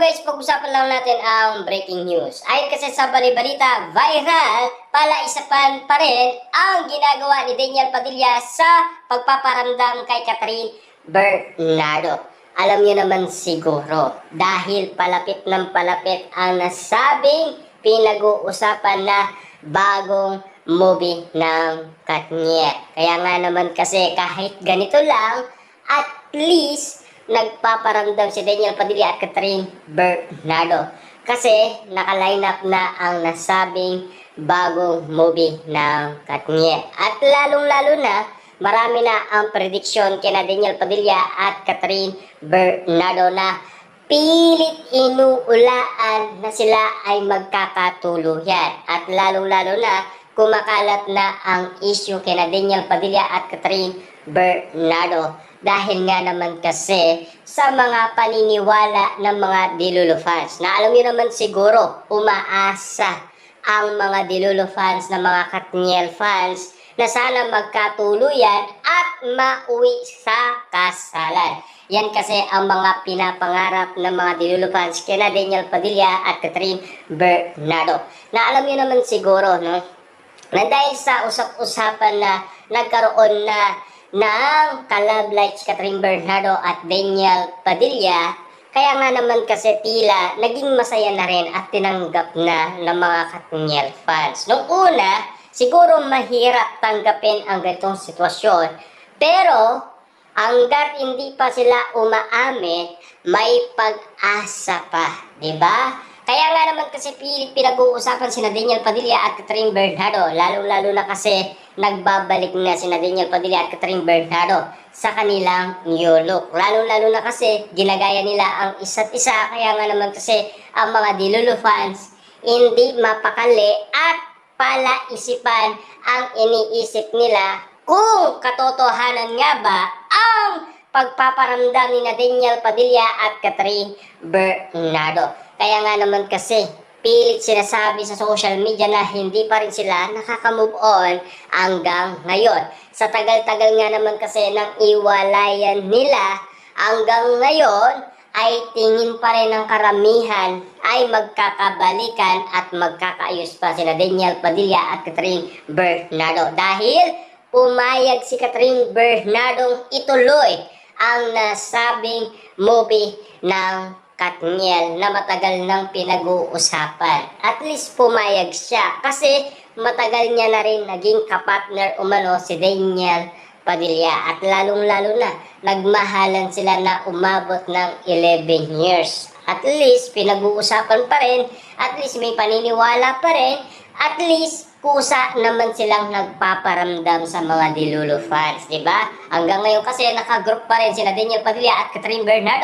guys, pag-usapan lang natin ang breaking news. Ayon kasi sa balibalita, viral palaisapan pa rin ang ginagawa ni Daniel Padilla sa pagpaparamdam kay Catherine Bernardo. Alam niyo naman siguro, dahil palapit ng palapit ang nasabing pinag-uusapan na bagong movie ng Katniel. Kaya nga naman kasi kahit ganito lang, at least nagpaparamdam si Daniel Padilla at Catherine Bernardo kasi naka-line up na ang nasabing bagong movie ng Katniel. At lalong-lalo na, marami na ang prediction kina Daniel Padilla at Catherine Bernardo na pilit inuulaan na sila ay magkakatuluyan. At lalong-lalo na, kumakalat na ang issue kina Daniel Padilla at Catherine Bernardo. Dahil nga naman kasi sa mga paniniwala ng mga Dilulu fans. Na alam niyo naman siguro, umaasa ang mga Dilulu fans na mga Katniel fans na sana magkatuluyan at mauwi sa kasalan. Yan kasi ang mga pinapangarap ng mga Dilulu fans kina Daniel Padilla at Catherine Bernardo. Na alam niyo naman siguro, no? Na dahil sa usap-usapan na nagkaroon na ng collab like Catherine Bernardo at Daniel Padilla, kaya nga naman kasi tila naging masaya na rin at tinanggap na ng mga Katniel fans. Noong una, siguro mahirap tanggapin ang ganitong sitwasyon, pero hanggat hindi pa sila umaamin, may pag-asa pa, di ba? Kaya nga naman kasi pinag-uusapan sina Daniel Padilla at Catherine Bernardo, lalo-lalo na kasi nagbabalik na sina Daniel Padilla at Catherine Bernardo sa kanilang new look. Lalo-lalo na kasi ginagaya nila ang isa't isa, kaya nga naman kasi ang mga Dilulu fans hindi mapakali at palaisipan ang iniisip nila kung katotohanan nga ba ang pagpaparamdam ni Daniel Padilla at Catherine Bernardo. Kaya nga naman kasi, pilit sinasabi sa social media na hindi pa rin sila nakaka-move on hanggang ngayon. Sa tagal-tagal nga naman kasi ng iwalayan nila, hanggang ngayon ay tingin pa rin ng karamihan ay magkakabalikan at magkakaayos pa sila Daniel Padilla at Catherine Bernardo. Dahil pumayag si Catherine Bernardo ituloy ang nasabing movie ng Katniel na matagal nang pinag-uusapan. At least pumayag siya kasi matagal niya na rin naging kapartner umano si Daniel Padilla. At lalong-lalo na, nagmahalan sila na umabot ng 11 years. At least pinag-uusapan pa rin, at least may paniniwala pa rin, at least kusa naman silang nagpaparamdam sa mga Dilulu fans, di ba? Hanggang ngayon kasi nakagroup pa rin sila Daniel Padilla at Catherine Bernardo.